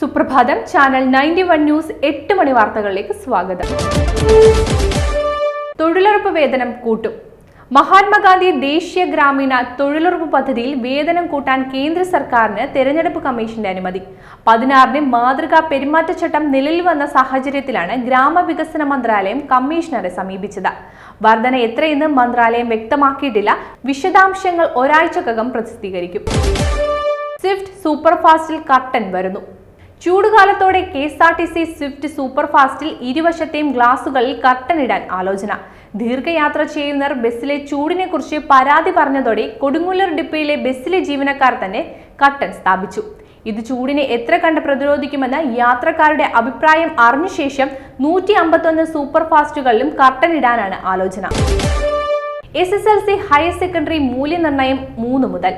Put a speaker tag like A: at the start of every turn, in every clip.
A: സുപ്രഭാതം channel 91 news 8 മണി വാർത്തകളിലേക്ക് സ്വാഗതം. തൊഴിലുറപ്പ് വേതനം കൂട്ടും. മഹാത്മാഗാന്ധി ദേശീയ ഗ്രാമീണ തൊഴിലുറപ്പ് പദ്ധതിയിൽ വേതനം കൂട്ടാൻ കേന്ദ്ര സർക്കാരിന് തെരഞ്ഞെടുപ്പ് കമ്മീഷന്റെ അനുമതി. 16-ന് മാതൃകാ പെരുമാറ്റച്ചട്ടം നിലവിൽ വന്ന സാഹചര്യത്തിലാണ് ഗ്രാമവികസന മന്ത്രാലയം കമ്മീഷണറെ സമീപിച്ചത്. വർധന എത്രയെന്ന് മന്ത്രാലയം വ്യക്തമാക്കിയിട്ടില്ല. വിശദാംശങ്ങൾ ഒരാഴ്ചക്കകം പ്രസിദ്ധീകരിക്കും. സ്വിഫ്റ്റ് സൂപ്പർഫാസ്റ്റിൽ കർട്ടൻ വരുന്നു. ചൂടുകാലത്തോടെ KSRTC സ്വിഫ്റ്റ് സൂപ്പർഫാസ്റ്റിൽ ഇരുവശത്തെയും ഗ്ലാസുകളിൽ കർട്ടൻ ഇടാൻ ആലോചന. ദീർഘയാത്ര ചെയ്യുന്നവർ ബസ്സിലെ ചൂടിനെ കുറിച്ച് പരാതി പറഞ്ഞതോടെ കൊടുങ്ങല്ലൂർ ഡിപ്പോയിലെ ബസ്സിലെ ജീവനക്കാർ തന്നെ കർട്ടൻ സ്ഥാപിച്ചു. ഇത് ചൂടിനെ എത്ര കണ്ട് പ്രതിരോധിക്കുമെന്ന് യാത്രക്കാരുടെ അഭിപ്രായം അറിഞ്ഞ ശേഷം 151 സൂപ്പർഫാസ്റ്റുകളിലും കർട്ടൻ ഇടാനാണ് ആലോചന. SSLC ഹയർ സെക്കൻഡറി മൂല്യനിർണ്ണയം 3 മുതൽ.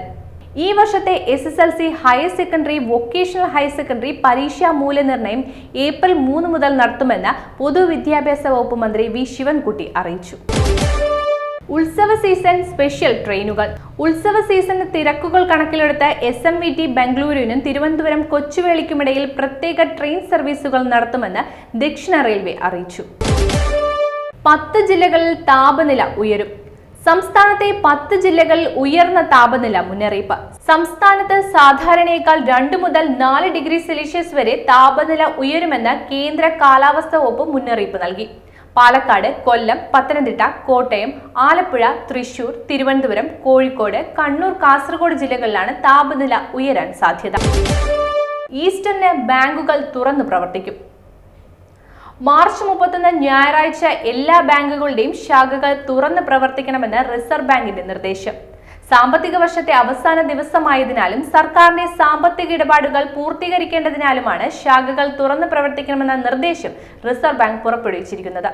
A: ഈ വർഷത്തെ SSLC higher secondary vocational higher secondary പരീക്ഷാ മൂല്യനിർണ്ണയം ഏപ്രിൽ 3 മുതൽ നടത്തുമെന്ന് പൊതുവിദ്യാഭ്യാസ വകുപ്പ് മന്ത്രി V. ശിവൻകുട്ടി അറിയിച്ചു. ഉത്സവ സീസൺ സ്പെഷ്യൽ ട്രെയിനുകൾ. ഉത്സവ സീസൺ തിരക്കുകൾ കണക്കിലെടുത്ത് SMVT ബംഗളൂരുവിനും തിരുവനന്തപുരം കൊച്ചുവേളിക്കുമിടയിൽ പ്രത്യേക ട്രെയിൻ സർവീസുകൾ നടത്തുമെന്ന് ദക്ഷിണ റെയിൽവേ അറിയിച്ചു. 10 ജില്ലകളിൽ താപനില ഉയരും. സംസ്ഥാനത്തെ 10 ജില്ലകളിൽ ഉയർന്ന താപനില മുന്നറിയിപ്പ്. സംസ്ഥാനത്ത് സാധാരണയേക്കാൾ 2 മുതൽ 4 ഡിഗ്രി സെൽഷ്യസ് വരെ താപനില ഉയരുമെന്ന് കേന്ദ്ര കാലാവസ്ഥാ വകുപ്പ് മുന്നറിയിപ്പ് നൽകി. പാലക്കാട്, കൊല്ലം, പത്തനംതിട്ട, കോട്ടയം, ആലപ്പുഴ, തൃശൂർ, തിരുവനന്തപുരം, കോഴിക്കോട്, കണ്ണൂർ, കാസർഗോഡ് ജില്ലകളിലാണ് താപനില ഉയരാൻ സാധ്യത. ഈസ്റ്ററിന് ബാങ്കുകൾ തുറന്നു പ്രവർത്തിക്കും. മാർച്ച് 31 ഞായറാഴ്ച എല്ലാ ബാങ്കുകളുടെയും ശാഖകൾ തുറന്ന് പ്രവർത്തിക്കണമെന്ന് റിസർവ് ബാങ്കിന്റെ നിർദ്ദേശം. സാമ്പത്തിക വർഷത്തെ അവസാന ദിവസമായതിനാലും സർക്കാരിന്റെ സാമ്പത്തിക ഇടപാടുകൾ പൂർത്തീകരിക്കേണ്ടതിനാലുമാണ് ശാഖകൾ തുറന്ന് പ്രവർത്തിക്കണമെന്ന നിർദ്ദേശം റിസർവ് ബാങ്ക് പുറപ്പെടുവിച്ചിരിക്കുന്നത്.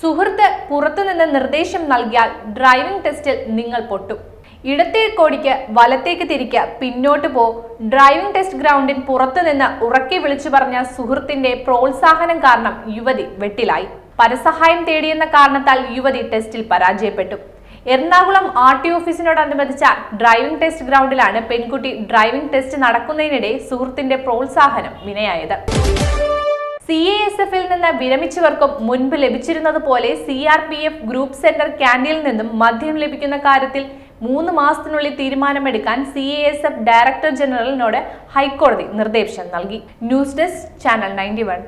A: സുഹൃത്ത് പുറത്തുനിന്ന് നിർദ്ദേശം നൽകിയാൽ ഡ്രൈവിംഗ് ടെസ്റ്റിൽ നിങ്ങൾ പൊട്ടും. ഇടത്തേക്കോടിക്ക് വലത്തേക്ക് തിരിക്കുക, പിന്നോട്ട് പോ. ഡ്രൈവിംഗ് ടെസ്റ്റ് ഗ്രൗണ്ടിന് പുറത്തുനിന്ന് ഉറക്കെ വിളിച്ചു പറഞ്ഞ സുഹൃത്തിന്റെ പ്രോത്സാഹനം കാരണം യുവതി വെട്ടിലായി. പരസഹായം തേടിയെന്ന കാരണത്താൽ യുവതി ടെസ്റ്റിൽ പരാജയപ്പെട്ടു. എറണാകുളം RT ഓഫീസിനോടനുബന്ധിച്ച ഡ്രൈവിംഗ് ടെസ്റ്റ് ഗ്രൗണ്ടിലാണ് പെൺകുട്ടി ഡ്രൈവിംഗ് ടെസ്റ്റ് നടക്കുന്നതിനിടെ സുഹൃത്തിന്റെ പ്രോത്സാഹനം വിനയായത്. CASF-ൽ നിന്ന് വിരമിച്ചവർക്കും മുൻപ് ലഭിച്ചിരുന്നതുപോലെ CRPF ഗ്രൂപ്പ് സെന്റർ ക്യാന്റീനിൽ നിന്നും മദ്യം ലഭിക്കുന്ന കാര്യത്തിൽ 3 മാസത്തിനുള്ളിൽ തീരുമാനമെടുക്കാൻ CASF ഡയറക്ടർ ജനറലിനോട് ഹൈക്കോടതി നിർദ്ദേശം നൽകി. News desk channel 91.